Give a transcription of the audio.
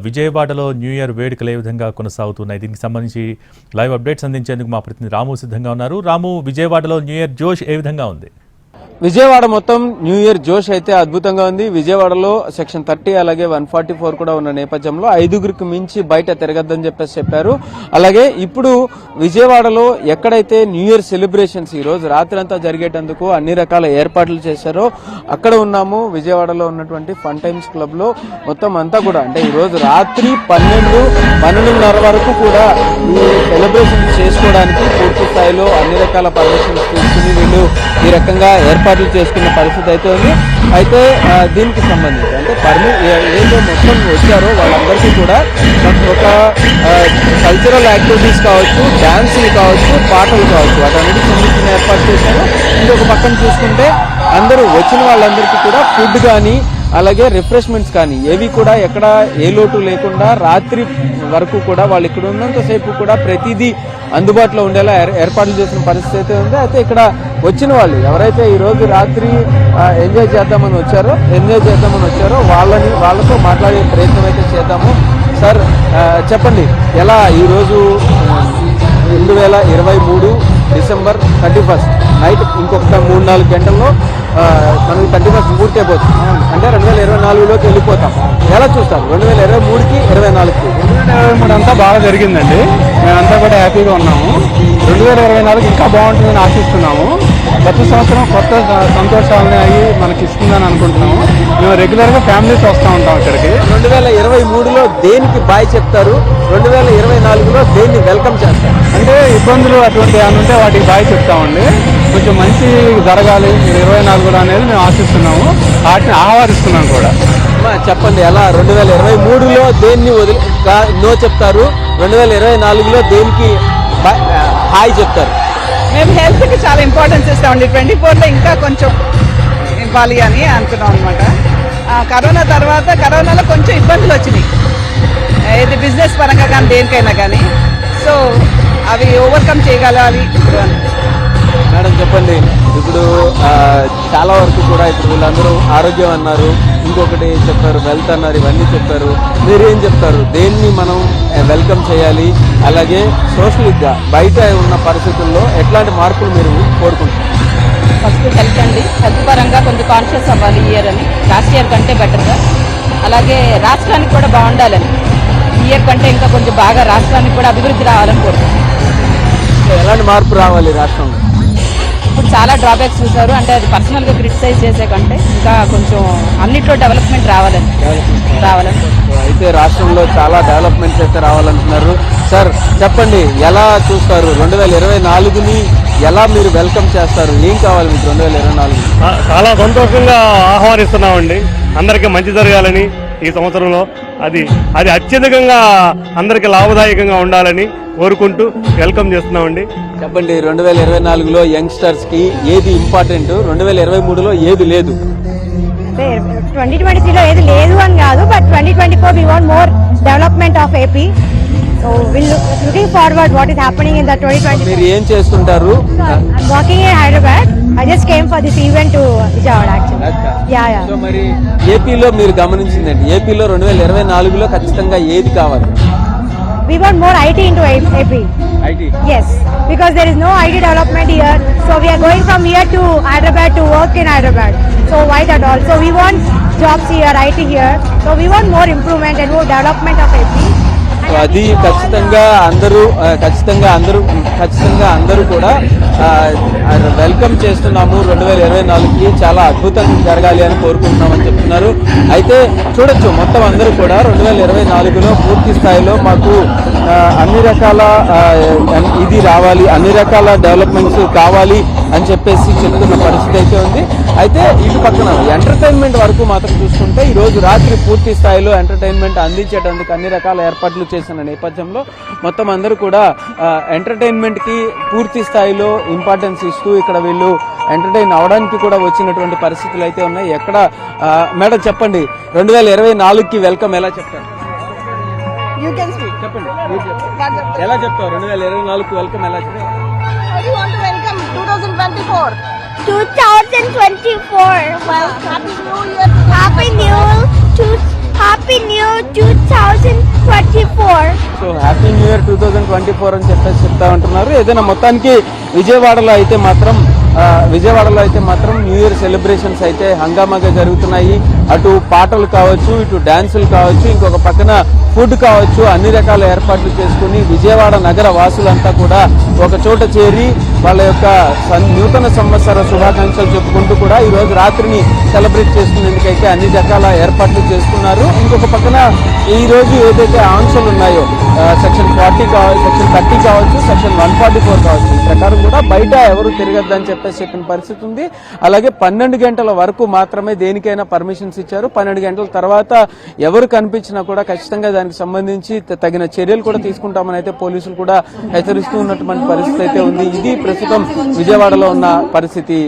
విజయవాడలో new year వేడుకలు ఏ విధంగా కొనసాగుతున్నాయి? దీనికి సంబంధించి లైవ్ అప్డేట్స్ అందించేందుకు మా ప్రతినిధి రాము సిద్ధంగా ఉన్నారు. రాము, విజయవాడలో న్యూ ఇయర్ జోష్ ఏ విధంగా ఉంది? విజయవాడ మొత్తం న్యూ ఇయర్ జోష్ అయితే అద్భుతంగా ఉంది. విజయవాడలో సెక్షన్ 30 అలాగే 144 కూడా ఉన్న నేపథ్యంలో 5గురికి మించి బయట తిరగద్దని చెప్పారు. అలాగే ఇప్పుడు విజయవాడలో ఎక్కడైతే న్యూ ఇయర్ సెలబ్రేషన్స్ ఈ రోజు రాత్రంతా జరిగేటందుకు అన్ని రకాల ఏర్పాట్లు చేశారో అక్కడ ఉన్నాము. విజయవాడలో ఉన్నటువంటి ఫన్ టైమ్స్ క్లబ్ లో మొత్తం అంతా కూడా అంటే ఈ రోజు రాత్రి 12:30 వరకు కూడా ఈ సెలబ్రేషన్ చేసుకోవడానికి పూర్తి స్థాయిలో అన్ని రకాల పర్మిషన్స్ తీసుకుని వీళ్ళు ఈ రకంగా ఏర్పాట్లు చేసుకున్న పరిస్థితి అయితే ఉంది. అయితే దీనికి సంబంధించి అంటే ఏదో మొత్తం వచ్చారో వాళ్ళందరికీ కూడా ఒక కల్చరల్ యాక్టివిటీస్ కావచ్చు, డాన్సులు కావచ్చు, పాటలు కావచ్చు, వాటన్నిటికి సంబంధించిన ఏర్పాటు చేశారు. ఇంకొక పక్కన చూసుకుంటే అందరూ వచ్చిన వాళ్ళందరికీ కూడా ఫుడ్ కానీ అలాగే రిఫ్రెష్మెంట్స్ కానీ ఏవి కూడా ఎక్కడ ఏ లోటు లేకుండా రాత్రి వరకు కూడా వాళ్ళు ఇక్కడ ఉన్నంతసేపు కూడా ప్రతిదీ అందుబాటులో ఉండేలా ఏర్పాట్లు చేసిన పరిస్థితి అయితే ఉంది. అయితే ఇక్కడ వచ్చిన వాళ్ళు ఎవరైతే ఈ రోజు రాత్రి ఎంజాయ్ చేద్దామని వచ్చారో వాళ్ళతో మాట్లాడే ప్రయత్నం అయితే చేద్దాము. సార్ చెప్పండి, ఎలా ఈరోజు 2023 డిసెంబర్ 31 నైట్ ఇంకొక 3-4 గంటల్లో మనకి 31 పూర్తి అయిపోతుంది. అంటే 2024లోకి వెళ్ళిపోతాం. ఎలా చూస్తారు 2023కి 24కి? 2023 అంతా బాగా జరిగిందండి. మేమంతా కూడా హ్యాపీగా ఉన్నాము. 2024 ఇంకా బాగుంటుందని ఆశిస్తున్నాము. ప్రతి సంవత్సరం కొత్త సంతోషాలని అవి మనకి ఇస్తుందని అనుకుంటున్నాము. మేము రెగ్యులర్గా ఫ్యామిలీస్ వస్తూ ఉంటాం ఇక్కడికి. 2023లో దేనికి బాయ్ చెప్తారు, 2024లో దేన్ని వెల్కమ్ చేస్తారు? అంటే ఇబ్బందులు అటువంటి ఏమైనా ఉంటే వాటికి బాయ్ చెప్తామండి. కొంచెం మంచి జరగాలి 2024 అనేది మేము ఆశిస్తున్నాము. వాటిని ఆహ్వానిస్తున్నాం కూడా. చెప్పండి, ఎలా 2023లో దేన్ని నో చెప్తారు, 2024లో దేనికి హాయ్ చెప్తారు? మేము హెల్త్కి చాలా ఇంపార్టెన్స్ ఇస్తామండి. 24లో ఇంకా కొంచెం ఇవ్వాలి అని అనుకున్నాం అనమాట. కరోనా తర్వాత కరోనాలో కొంచెం ఇబ్బందులు వచ్చినాయి, ఇది బిజినెస్ పరంగా కానీ దేనికైనా కానీ. సో అవి ఓవర్కమ్ చేయగలగాలి. మేడం చెప్పండి, ఇప్పుడు చాలా వరకు కూడా ఇప్పుడు వీళ్ళందరూ ఆరోగ్యం అన్నారు, ఇంకొకటి చెప్పారు, వెల్త్ అన్నారు, ఇవన్నీ చెప్పారు. మీరేం చెప్తారు, దేన్ని మనం వెల్కమ్ చేయాలి? అలాగే సోషల్గా బయట ఉన్న పరిస్థితుల్లో ఎట్లాంటి మార్పులు మీరు కోరుకుంటున్నారు? ఫస్ట్ హెల్త్ అండి. హెల్త్ పరంగా కొంచెం కాన్షియస్ అవ్వాలి ఈ ఇయర్ అని, లాస్ట్ ఇయర్ కంటే బెటర్గా. అలాగే రాష్ట్రానికి కూడా బాగుండాలని, ఈ ఇయర్ కంటే ఇంకా కొంచెం బాగా రాష్ట్రానికి కూడా అభివృద్ధి రావాలని కోరుకుంటున్నాం. ఎలాంటి మార్పు రావాలి రాష్ట్రంలో? ఇప్పుడు చాలా డ్రాబ్యాక్స్ చూసారు, అంటే అది పర్సనల్గా క్రిటిసైజ్ చేసే కంటే ఇంకా కొంచెం అన్నిట్లో డెవలప్మెంట్ రావాలని. అయితే రాష్ట్రంలో చాలా డెవలప్మెంట్స్ అయితే రావాలంటున్నారు. సార్ చెప్పండి, ఎలా చూస్తారు 2024ని? ఎలా మీరు వెల్కమ్ చేస్తారు? ఏం కావాలి మీకు 2024? చాలా సంతోషంగా ఆహ్వానిస్తున్నామండి. అందరికీ మంచి జరగాలని ఈ సంవత్సరంలో అది అత్యధికంగా అందరికీ లాభదాయకంగా ఉండాలని కోరుకుంటూ వెల్కమ్ చేస్తున్నామండి. చెప్పండి, 2024లో యంగ్స్టర్స్ కి ఏది ఇంపార్టెంట్, 2023లో ఏది లేదు? 2023లో ఏది లేదు అని కాదు, but 2024 we want more development of AP. So we'll looking forward what is happening in the 2024. మీరు ఏం చేస్తుంటారు? I'm working in Hyderabad. I just came for this event to Vijayawada actually. Yeah. So మరి ఏపీలో మీరు గమనించిందండి, ఏపీలో 2024లో ఖచ్చితంగా ఏది కావాలి? We want more IT into AP. IT? Yes, because there is no IT development here. So we are going from here to Hyderabad to work in Hyderabad. So why that all? So we want jobs here, IT here. So we want more improvement and more development of AP. అది ఖచ్చితంగా అందరూ కూడా welcome చేస్తున్నాము. 2024కి చాలా అద్భుతంగా జరగాలి అని కోరుకుంటున్నామని చెప్తున్నారు. అయితే చూడొచ్చు, మొత్తం అందరూ కూడా 2024లో పూర్తి స్థాయిలో మాకు అన్ని రకాల ఇది రావాలి, అన్ని రకాల డెవలప్మెంట్స్ కావాలి అని చెప్పేసి చెప్తున్న పరిస్థితి అయితే ఉంది. అయితే ఇటు పక్కన ఎంటర్టైన్మెంట్ వరకు మాత్రం చూసుకుంటే ఈ రోజు రాత్రి పూర్తి స్థాయిలో ఎంటర్టైన్మెంట్ అందించేటందుకు అన్ని రకాల ఏర్పాట్లు చేసిన నేపథ్యంలో మొత్తం అందరూ కూడా ఎంటర్టైన్మెంట్ కి పూర్తి స్థాయిలో ఇంపార్టెన్స్ ఇస్తూ ఇక్కడ వీళ్ళు ఎంటర్టైన్ అవడానికి కూడా వచ్చినటువంటి పరిస్థితులు అయితే ఉన్నాయి. ఎక్కడ మేడం చెప్పండి, 2024కి వెల్కమ్ ఎలా చెప్తారు? చెప్పండి, ఎలా చెప్తారు 2024కి వెల్కమ్ ఎలా చెప్తారు? 2024. Welcome. Happy New Year. Happy New Happy New Year 2024. So happy new year 2024 అని చెప్పేసి చెప్తా ఉంటున్నారు. ఏదైనా మొత్తానికి విజయవాడలో అయితే మాత్రం న్యూ ఇయర్ సెలబ్రేషన్స్ అయితే హంగామాగా జరుగుతున్నాయి. అటు పాటలు కావచ్చు, ఇటు డాన్సులు కావచ్చు, ఇంకొక పక్కన ఫుడ్ కావచ్చు, అన్ని రకాల ఏర్పాట్లు చేసుకుని విజయవాడ నగర వాసులంతా కూడా ఒక చోట చేరి వాళ్ళ యొక్క నూతన సంవత్సర శుభాకాంక్షలు చెప్పుకుంటూ కూడా ఈ రోజు రాత్రిని సెలబ్రేట్ చేసుకునేందుకైతే అన్ని రకాల ఏర్పాట్లు చేస్తున్నారు. ఇంకొక పక్కన ఈ రోజు ఏదైతే ఆంక్షలు ఉన్నాయో సెక్షన్ 40 కావచ్చు, సెక్షన్ 30 కావచ్చు, సెక్షన్ 144 కావచ్చు, ఈ ప్రకారం కూడా బయట ఎవరు తిరగద్దని చెప్పేసి చెప్పిన పరిస్థితి ఉంది. అలాగే 12 గంటల వరకు మాత్రమే దేనికైనా పర్మిషన్స్ ఇచ్చారు. 12 గంటల తర్వాత ఎవరు కనిపించినా కూడా ఖచ్చితంగా దానికి సంబంధించి తగిన చర్యలు కూడా తీసుకుంటామని అయితే పోలీసులు కూడా హెచ్చరిస్తూ ఉన్నటువంటి పరిస్థితి అయితే ఉంది. ఇది ప్రస్తుతం విజయవాడలో ఉన్న పరిస్థితి.